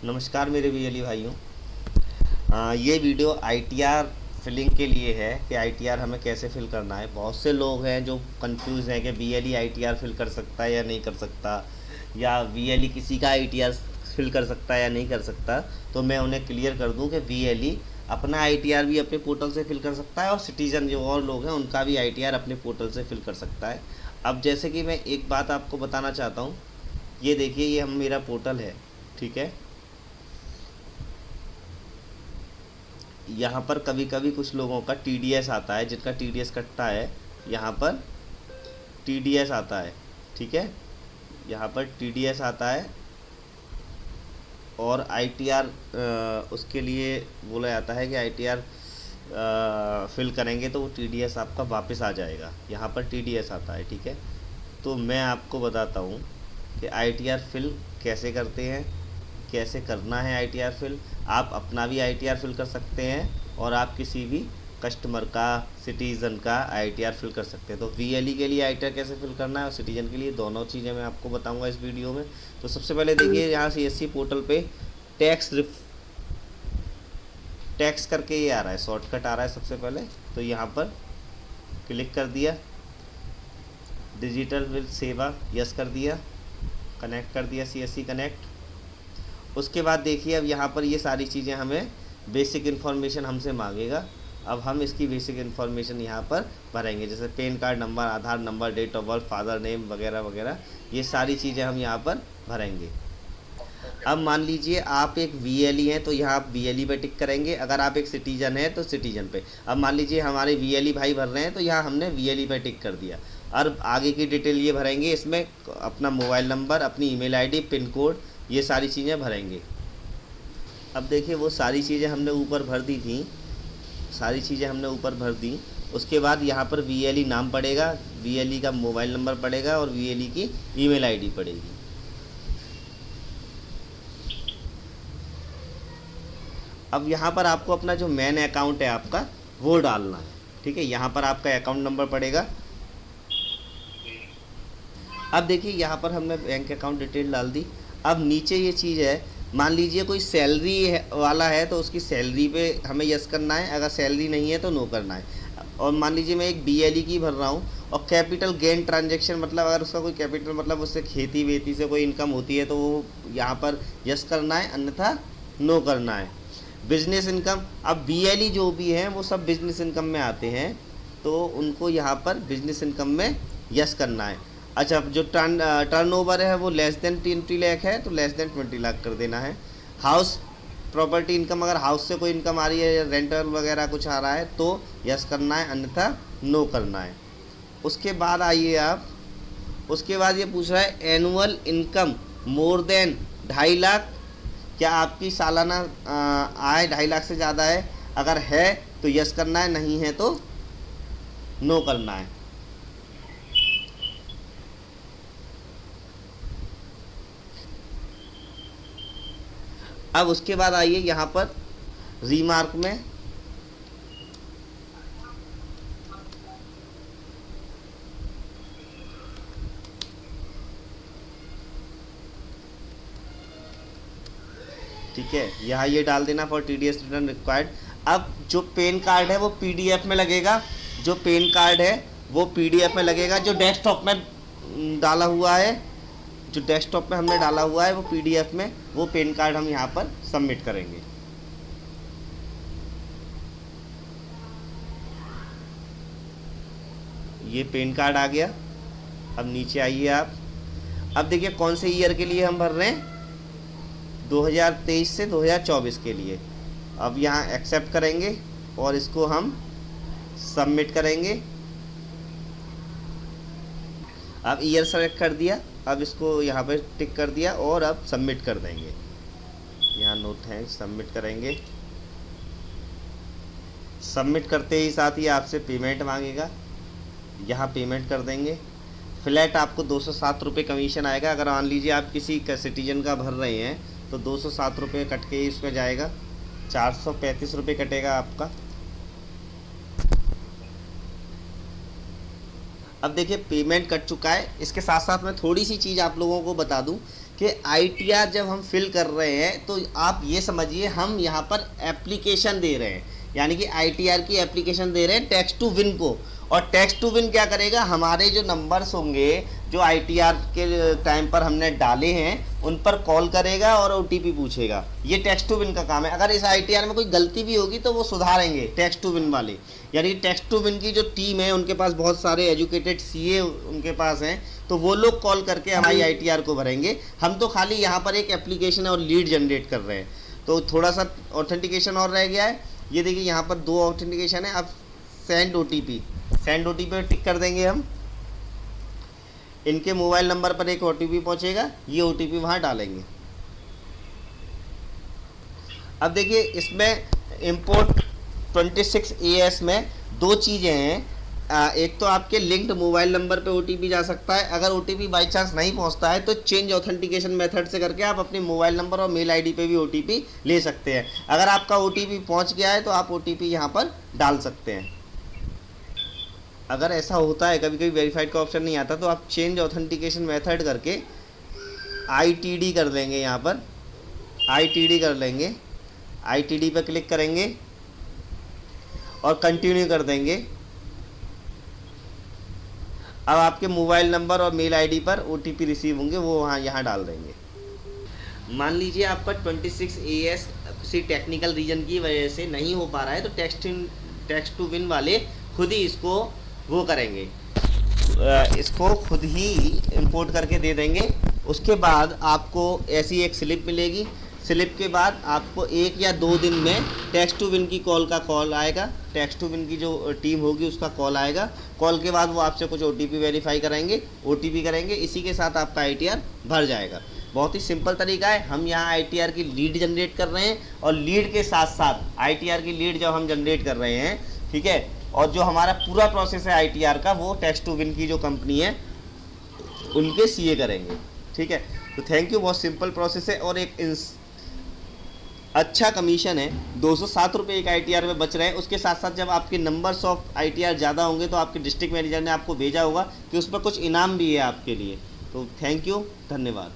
नमस्कार मेरे वीएलई भाइयों। ये वीडियो आईटीआर फिलिंग के लिए है कि आईटीआर हमें कैसे फिल करना है। बहुत से लोग हैं जो कंफ्यूज हैं कि वीएलई आईटीआर फिल कर सकता है या नहीं कर सकता, या वीएलई किसी का आईटीआर फिल कर सकता है या नहीं कर सकता। तो मैं उन्हें क्लियर कर दूं कि वीएलई अपना आईटीआर भी अपने पोर्टल से फिल कर सकता है और सिटीजन जो और लोग हैं उनका भी आईटीआर अपने पोर्टल से फिल कर सकता है। अब जैसे कि मैं एक बात आपको बताना चाहता हूँ, ये देखिए, ये हम मेरा पोर्टल है, ठीक है। यहाँ पर कभी कभी कुछ लोगों का टीडीएस आता है, जिनका टीडीएस कटता है, यहाँ पर टीडीएस आता है, ठीक है। यहाँ पर टीडीएस आता है और आईटीआर उसके लिए बोला जाता है कि आईटीआर फिल करेंगे तो वो टीडीएस आपका वापस आ जाएगा। यहाँ पर टीडीएस आता है, ठीक है। तो मैं आपको बताता हूँ कि आईटीआर फिल कैसे करते हैं, कैसे करना है आईटीआर फिल। आप अपना भी आईटीआर फिल कर सकते हैं और आप किसी भी कस्टमर का, सिटीज़न का आईटीआर फिल कर सकते हैं। तो वीएलई के लिए आईटीआर कैसे फिल करना है और सिटीजन के लिए, दोनों चीज़ें मैं आपको बताऊंगा इस वीडियो में। तो सबसे पहले देखिए, यहाँ सीएससी पोर्टल पे टैक्स करके ये आ रहा है, शॉर्टकट आ रहा है सबसे पहले। तो यहाँ पर क्लिक कर दिया, डिजिटल बिल सेवा यस कर दिया, कनेक्ट कर दिया सीएससी कनेक्ट। उसके बाद देखिए, अब यहाँ पर ये सारी चीज़ें हमें बेसिक इन्फॉर्मेशन हमसे मांगेगा। अब हम इसकी बेसिक इन्फॉर्मेशन यहाँ पर भरेंगे, जैसे PAN card number, Aadhaar number, date of birth, father name वगैरह वगैरह, ये सारी चीज़ें हम यहाँ पर भरेंगे। अब मान लीजिए आप एक वीएलई हैं तो यहाँ आप वीएलई पे टिक करेंगे, अगर आप एक सिटीजन हैं तो सिटीजन पे। अब मान लीजिए हमारे वीएलई भाई भर रहे हैं तो यहाँ हमने वीएलई पे टिक कर दिया। और आगे की डिटेल ये भरेंगे, इसमें अपना मोबाइल नंबर, अपनी ईमेल आईडी, पिन कोड, ये सारी चीज़ें भरेंगे। अब देखिए, वो सारी चीज़ें हमने ऊपर भर दी थी, सारी चीज़ें हमने ऊपर भर दी। उसके बाद यहाँ पर वीएलई नाम पड़ेगा, वीएलई का मोबाइल नंबर पड़ेगा और वीएलई की ईमेल आईडी पड़ेगी। अब यहाँ पर आपको अपना जो मेन अकाउंट है आपका वो डालना है, ठीक है। यहाँ पर आपका अकाउंट नंबर पड़ेगा। अब देखिए, यहाँ पर हमने बैंक अकाउंट डिटेल डाल दी। अब नीचे ये चीज़ है, मान लीजिए कोई सैलरी वाला है तो उसकी सैलरी पे हमें यस करना है, अगर सैलरी नहीं है तो नो करना है। और मान लीजिए मैं एक बीएलई की भर रहा हूँ और कैपिटल गेन ट्रांजैक्शन, मतलब अगर उसका कोई कैपिटल, मतलब उससे खेती वेती से कोई इनकम होती है तो वो यहाँ पर यस करना है, अन्यथा नो करना है। बिजनेस इनकम, अब बीएलई जो भी हैं वो सब बिजनेस इनकम में आते हैं, तो उनको यहाँ पर बिजनेस इनकम में यस करना है। अच्छा, जो टर्नओवर है वो लेस देन 20 लाख है तो लेस देन 20 लाख कर देना है। हाउस प्रॉपर्टी इनकम, अगर हाउस से कोई इनकम आ रही है या रेंटल वगैरह कुछ आ रहा है तो यस करना है, अन्यथा नो करना है। उसके बाद आइए आप, उसके बाद ये पूछ रहा है annual income more than 2.5 lakh, क्या आपकी सालाना आय 2.5 लाख से ज़्यादा है? अगर है तो यस करना है, नहीं है तो नो करना है। अब उसके बाद आइए यहाँ पर रीमार्क में, ठीक है, यहाँ ये डाल देना फॉर टीडीएस रिटर्न रिक्वायर्ड। अब जो पैन कार्ड है वो पीडीएफ में लगेगा, जो पैन कार्ड है वो पीडीएफ में लगेगा। जो डेस्कटॉप में डाला हुआ है, जो डेस्कटॉप में हमने डाला हुआ है वो पीडीएफ में, वो पैन कार्ड हम यहाँ पर सबमिट करेंगे। ये पैन कार्ड आ गया। अब नीचे आइए आप, अब देखिए कौन से ईयर के लिए हम भर रहे हैं, 2023 से 2024 के लिए। अब यहाँ एक्सेप्ट करेंगे और इसको हम सबमिट करेंगे। अब ईयर सेलेक्ट कर दिया, अब इसको यहाँ पे टिक कर दिया और अब सबमिट कर देंगे। यहाँ नो थैंक्स, सबमिट करेंगे। सबमिट करते ही साथ ही आपसे पेमेंट मांगेगा, यहाँ पेमेंट कर देंगे। फ्लैट आपको 207 रुपये कमीशन आएगा। अगर मान लीजिए आप किसी सिटीजन का भर रहे हैं तो 207 रुपये कट के ही इस पर जाएगा, 435 रुपये कटेगा आपका। अब देखिए पेमेंट कट चुका है। इसके साथ साथ मैं थोड़ी सी चीज़ आप लोगों को बता दूं कि ITR जब हम फिल कर रहे हैं तो आप ये समझिए हम यहाँ पर एप्लीकेशन दे रहे हैं, यानी कि ITR की एप्लीकेशन दे रहे हैं टेक्स्ट टू विन को। और टेक्स्ट टू विन क्या करेगा, हमारे जो नंबर्स होंगे जो ITR के टाइम पर हमने डाले हैं उन पर कॉल करेगा और OTP पूछेगा। ये टेक्स्ट टू विन का काम है। अगर इस ITR में कोई गलती भी होगी तो वो सुधारेंगे टेक्स्ट टू विन वाले, यानी टेक्स्ट टू विन की जो टीम है उनके पास बहुत सारे एजुकेटेड CA उनके पास हैं, तो वो लोग कॉल करके हमारी ITR को भरेंगे। हम तो खाली यहाँ पर एक एप्लीकेशन और लीड जनरेट कर रहे हैं। तो थोड़ा सा ऑथेंटिकेशन और रह गया है। ये देखिए यहाँ पर 2 ऑथेंटिकेशन है। अब सेंड OTP पर टिक कर देंगे हम। इनके मोबाइल नंबर पर एक OTP पहुँचेगा, ये OTP वहाँ डालेंगे। अब देखिए इसमें इम्पोर्ट 26AS में 2 चीज़ें हैं। एक तो आपके लिंक्ड मोबाइल नंबर पे OTP जा सकता है। अगर OTP बाई चांस नहीं पहुंचता है तो चेंज ऑथेंटिकेशन मेथड से करके आप अपने मोबाइल नंबर और मेल ID पे भी OTP ले सकते हैं। अगर आपका OTP पहुंच गया है तो आप OTP यहाँ पर डाल सकते हैं। अगर ऐसा होता है कभी कभी वेरीफाइड का ऑप्शन नहीं आता तो आप चेंज ऑथेंटिकेशन मेथड करके ITD कर देंगे। यहाँ पर ITD कर लेंगे, ITD पर क्लिक करेंगे और कंटिन्यू कर देंगे। अब आपके मोबाइल नंबर और मेल ID पर OTP रिसीव होंगे, वो वहाँ यहाँ डाल देंगे। मान लीजिए आपका 26AS किसी टेक्निकल रीजन की वजह से नहीं हो पा रहा है तो टेक्स्ट टू विन वाले खुद ही इसको वो करेंगे, इसको खुद ही इंपोर्ट करके दे देंगे। उसके बाद आपको ऐसी एक स्लिप मिलेगी। स्लिप के बाद आपको 1 या 2 दिन में टेक्स्ट टू विन की कॉल आएगा। टेक्स्ट टू विन की जो टीम होगी उसका कॉल आएगा। कॉल के बाद वो आपसे कुछ OTP वेरीफाई कराएंगे, OTP करेंगे। इसी के साथ आपका ITR भर जाएगा। बहुत ही सिंपल तरीका है। हम यहाँ ITR की लीड जनरेट कर रहे हैं और लीड के साथ साथ ITR की लीड जब हम जनरेट कर रहे हैं, ठीक है, और जो हमारा पूरा प्रोसेस है ITR का वो टेक्स्ट टू विन की जो कंपनी है उनके CA करेंगे। ठीक है, तो थैंक यू। बहुत सिंपल प्रोसेस है और एक अच्छा कमीशन है। 207 रुपये एक ITR में बच रहे हैं। उसके साथ साथ जब आपके नंबर्स ऑफ ITR ज़्यादा होंगे तो आपके डिस्ट्रिक्ट मैनेजर ने आपको भेजा होगा कि उस पर कुछ इनाम भी है आपके लिए। तो थैंक यू, धन्यवाद।